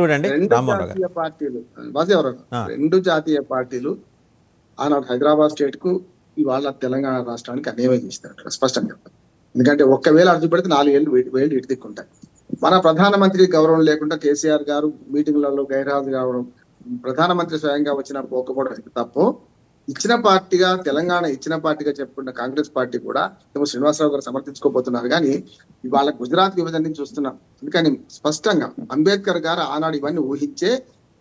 రెండు జాతీయ పార్టీలు రెండు జాతీయ పార్టీలు ఆనాడు హైదరాబాద్ స్టేట్ కు ఇవాళ తెలంగాణ రాష్ట్రానికి అన్యాయం చేస్తారు స్పష్టంగా. ఎందుకంటే ఒక్కవేళ అర్థం పెడితే 4 వేలు ఇటు దిక్కుంటాయి. మన ప్రధానమంత్రి గౌరవం లేకుండా కేసీఆర్ గారు మీటింగ్లలో గైర్హాజరు కావడం, ప్రధానమంత్రి స్వయంగా వచ్చిన పోకపోవడం తప్పు. ఇచ్చిన పార్టీగా తెలంగాణ ఇచ్చిన పార్టీగా చెప్పుకున్న కాంగ్రెస్ పార్టీ కూడా శ్రీనివాసరావు గారు సమర్థించుకోబోతున్నారు. కానీ ఇవాళ గుజరాత్ విభజన చూస్తున్నాం. అందుకని స్పష్టంగా అంబేద్కర్ గారు ఆనాడు ఇవన్నీ ఊహించే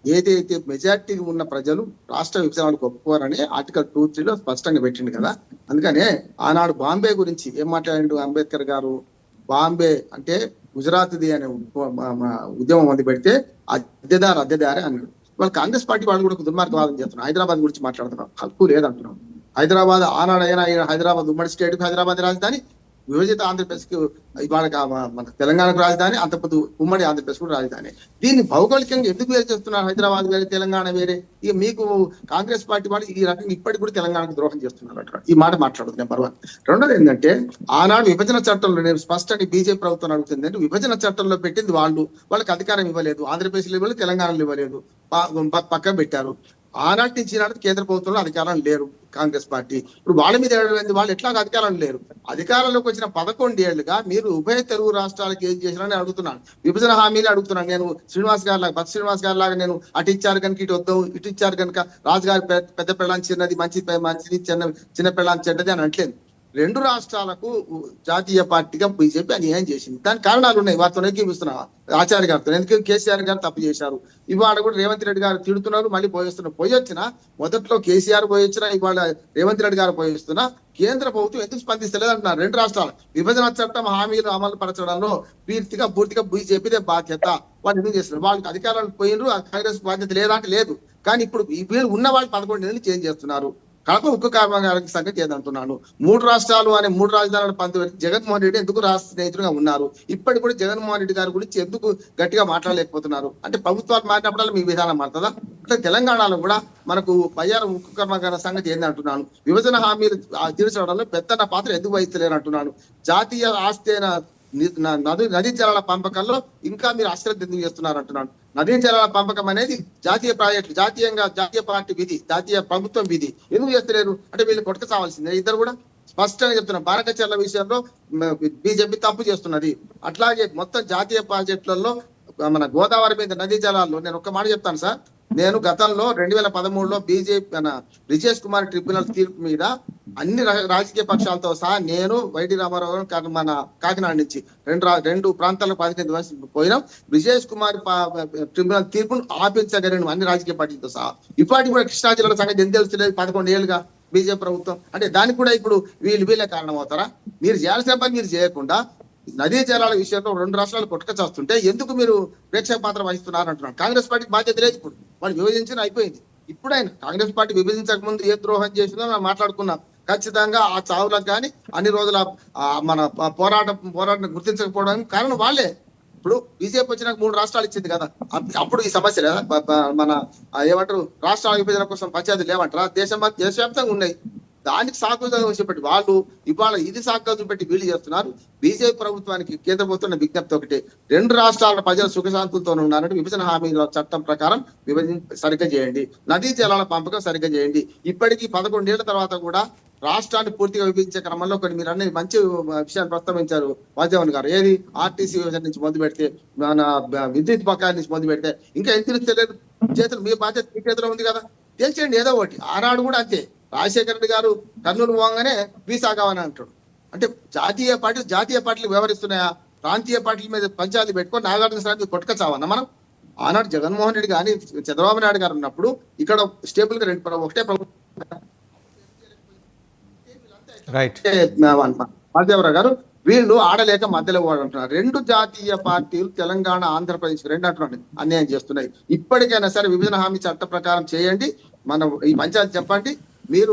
ఏదైతే మెజార్టీ ఉన్న ప్రజలు రాష్ట్ర విభజనకు ఒప్పుకోరని ఆర్టికల్ 2(3) స్పష్టంగా పెట్టిండు కదా. అందుకనే ఆనాడు బాంబే గురించి ఏం మాట్లాడిండు అంబేద్కర్ గారు? బాంబే అంటే గుజరాత్ది అనే ఉద్యమం మొదలు పెడితే అద్దెదారే అన్నాడు. వాళ్ళు కాంగ్రెస్ పార్టీ వాళ్ళు కూడా దుర్మార్గవాదం చేస్తున్నారు. హైదరాబాద్ గురించి మాట్లాడుతున్నాం, హక్కు లేదంటున్నాం. హైదరాబాద్ ఆనాడైనా హైదరాబాద్ ఉమ్మడి స్టేట్ కు హైదరాబాద్ రాజధాని, విభజిత ఆంధ్రప్రదేశ్ కు ఇవాళ మన తెలంగాణకు రాజధాని, అంతకుముందు ఉమ్మడి ఆంధ్రప్రదేశ్ కూడా రాజధాని. దీన్ని భౌగోళికంగా ఎందుకు వేరు చేస్తున్నారు? హైదరాబాద్ వేరే, తెలంగాణ వేరే. ఇక మీకు కాంగ్రెస్ పార్టీ వాళ్ళు ఈ రకంగా ఇప్పటికి కూడా తెలంగాణకు ద్రోహం చేస్తున్నారు అక్కడ. ఈ మాట మాట్లాడుతుంది నెంబర్ 1. రెండోది ఏంటంటే ఆనాడు విభజన చట్టంలో నేను స్పష్టంగా బీజేపీ ప్రభుత్వం అడుగుతుంది అంటే విభజన చట్టంలో పెట్టింది వాళ్ళకి అధికారం ఇవ్వలేదు. ఆంధ్రప్రదేశ్లో ఇవ్వలేదు, తెలంగాణలో ఇవ్వలేదు, పక్కన పెట్టారు. ఆనాటి నుంచి ఈనాటికి కేంద్ర ప్రభుత్వంలో అధికారం లేరు కాంగ్రెస్ పార్టీ. ఇప్పుడు వాళ్ళ మీద వాళ్ళు ఎట్లా అధికారం లేరు. అధికారంలోకి వచ్చిన 11 ఏళ్లుగా మీరు ఉభయ తెలుగు రాష్ట్రాలకు ఏం చేశారని అడుగుతున్నాను. విభజన హామీలు అడుగుతున్నాను. నేను శ్రీనివాస్ గారి లాగా భక్తి శ్రీనివాస్ గారి లాగా నేను అటు ఇచ్చారు కనుక ఇటు వద్దాం, ఇటు ఇచ్చారు కనుక రాజుగారి పెద్ద పెళ్ళాన్ని చిన్నది, మంచిది చిన్న పెళ్ళాన్ని చెడ్డది అని అంటలేదు. 2 రాష్ట్రాలకు జాతీయ పార్టీగా బీజేపీ అన్యాయం చేసింది. దానికి కారణాలు ఉన్నాయి. వారితో ఏకీపిస్తున్నా ఆచార్య గారితో. ఎందుకంటే కేసీఆర్ గారు తప్పు చేశారు. ఇవాళ కూడా రేవంత్ రెడ్డి గారు తిడుతున్నారు, మళ్ళీ పోయిస్తున్నారు. పోయొచ్చినా మొదట్లో కేసీఆర్ పోయొచ్చినా ఇవాళ రేవంత్ రెడ్డి గారు పోయిస్తున్నా కేంద్ర ప్రభుత్వం ఎందుకు స్పందిస్తలేదు అంటున్నారు. 2 రాష్ట్రాలు విభజన చట్టం హామీలు అమలు పరచడంలో పూర్తిగా బీజేపీదే బాధ్యత. వాళ్ళు ఎందుకు చేస్తున్నారు? వాళ్ళకి అధికారాలు పోయినరు, కాంగ్రెస్ బాధ్యత లేదా అంటే లేదు. కానీ ఇప్పుడు వీళ్ళు ఉన్న వాళ్ళు 11 ఏళ్ళు చేంజ్ చేస్తున్నారు. కడప ఉక్కు కర్మాగారానికి సంగతి ఏదంటున్నాను. 3 రాష్ట్రాలు అనే 3 రాజధానుల పంతు జగన్మోహన్ రెడ్డి ఎందుకు రాష్ట్ర స్నేహితులుగా ఉన్నారు? ఇప్పటికి కూడా జగన్మోహన్ రెడ్డి గారి గురించి ఎందుకు గట్టిగా మాట్లాడలేకపోతున్నారు? అంటే ప్రభుత్వాలు మారినప్పుడల్లా మీ విధానం మారుతుందా? అంటే తెలంగాణలో కూడా మనకు బయ్యారం ఉక్కు కర్మాగారం సంగతి ఏందంటున్నాను. విభజన హామీలు తీర్చడంలో పెద్దన్న పాత్ర ఎందుకు వహిస్తలేరు అంటున్నాను. జాతీయ ఆస్తి అయిన నదీ జలాల పంపకంలో ఇంకా మీరు అశ్రద్ధ ఎందుకు చేస్తున్నారు అంటున్నాను. నదీ జలాల పంపకం అనేది జాతీయ ప్రాజెక్టు, జాతీయ పార్టీ విధి, జాతీయ ప్రభుత్వం విధి. ఎందుకు చేస్తలేరు అంటే వీళ్ళు కొట్టక చావాల్సిందే. ఇద్దరు కూడా స్పష్టంగా చెప్తున్నారు. బారకచర్ల విషయంలో బీజేపీ తప్పు చేస్తున్నది. అట్లాగే మొత్తం జాతీయ ప్రాజెక్టులలో మన గోదావరి మీద నదీ జలాల్లో నేను ఒక్క మాట చెప్తాను సార్. నేను గతంలో 2013లో బీజేపీ బ్రిజేష్ కుమార్ ట్రిబ్యునల్ తీర్పు మీద అన్ని రాజకీయ పక్షాలతో సహా నేను వైడి రామారావు మన కాకినాడ నుంచి 2 ప్రాంతాలకు ప్రతినిధి పోయినాం. బ్రిజేష్ కుమార్ ట్రిబ్యునల్ తీర్పును ఆపించగలను అన్ని రాజకీయ పార్టీలతో సహా. ఇప్పటికి కూడా కృష్ణా జిల్లాల సంగతి ఎందుకు తెలుస్తలేదు? 11 ఏళ్ళుగా బీజేపీ ప్రభుత్వం. అంటే దానికి కూడా ఇప్పుడు వీళ్ళే కారణం అవుతారా? మీరు చేయాల్సిన పని మీరు చేయకుండా నదీ జలాల విషయంలో 2 రాష్ట్రాలు కొట్టుకొచ్చేస్తుంటే ఎందుకు మీరు ప్రేక్షక పాత్ర వహిస్తున్నారు అంటున్నాను. కాంగ్రెస్ పార్టీకి బాధ్యత లేదు. ఇప్పుడు వాళ్ళు విభజించిన అయిపోయింది. ఇప్పుడైనా కాంగ్రెస్ పార్టీ విభజించక ముందు ఏ ద్రోహం చేసిందో మనం మాట్లాడుకున్నాం. ఖచ్చితంగా ఆ చావులకు కానీ అన్ని రోజుల మన పోరాటం గుర్తించకపోవడానికి కారణం వాళ్ళే. ఇప్పుడు బీజేపీ వచ్చినాక 3 రాష్ట్రాలు ఇచ్చింది కదా, అప్పుడు ఈ సమస్య లేదా? మన ఏమంటారు రాష్ట్రాల విభజన కోసం పంచాయతీలు లేవంటారా? దేశవ్యాప్తంగా ఉన్నాయి. దానికి సాకుగా చూపెట్టి వాళ్ళు ఇవాళ ఇది సాకుగా చూపెట్టి వీళ్ళు చేస్తున్నారు. బీజేపీ ప్రభుత్వానికి కేంద్ర ప్రభుత్వం విజ్ఞప్తి ఒకటి, 2 రాష్ట్రాల ప్రజలు సుఖశాంతులతో ఉన్నారంటే విభజన హామీల చట్టం ప్రకారం సరిగ్గా చేయండి, నదీ జలాల పంపకం సరిగ్గా చేయండి. ఇప్పటికీ 11 ఏళ్ల తర్వాత కూడా రాష్ట్రాన్ని పూర్తిగా విభజించే క్రమంలో కొన్ని మీరు అన్ని మంచి విషయాలు ప్రస్తావించారు వాజవన్ గారు. ఏది ఆర్టీసీ విభజన నుంచి మొదలు పెడితే, మన విద్యుత్ బకాయిల నుంచి మొదలు పెడితే ఇంకా ఎంత తెలియదు. చేతులు మీ బాధ్యత మీ చేతిలో ఉంది కదా, తెలిసేయండి ఏదో ఒకటి. ఆనాడు కూడా అంతే. రాజశేఖర రెడ్డి గారు కర్నూలు పోగానే వీసా కావాలని అంటాడు. అంటే జాతీయ పార్టీలు వ్యవహరిస్తున్నాయా? ప్రాంతీయ పార్టీల మీద పంచాయతీ పెట్టుకొని నాగార్జున సార్ కొట్టుక చావన్నా మనం? ఆనాడు జగన్మోహన్ రెడ్డి కానీ చంద్రబాబు నాయుడు గారు ఉన్నప్పుడు ఇక్కడ స్టేబుల్ గా ఒకటే ప్రభుత్వం. మాధవరావు గారు వీళ్ళు ఆడలేక మధ్యలో అంటున్నారు. 2 జాతీయ పార్టీలు తెలంగాణ ఆంధ్రప్రదేశ్ 2 అంటున్నాడు అన్యాయం చేస్తున్నాయి. ఇప్పటికైనా సరే విభజన హామీ చట్ట ప్రకారం చేయండి. మనం ఈ పంచాయతీ చెప్పండి. మీరు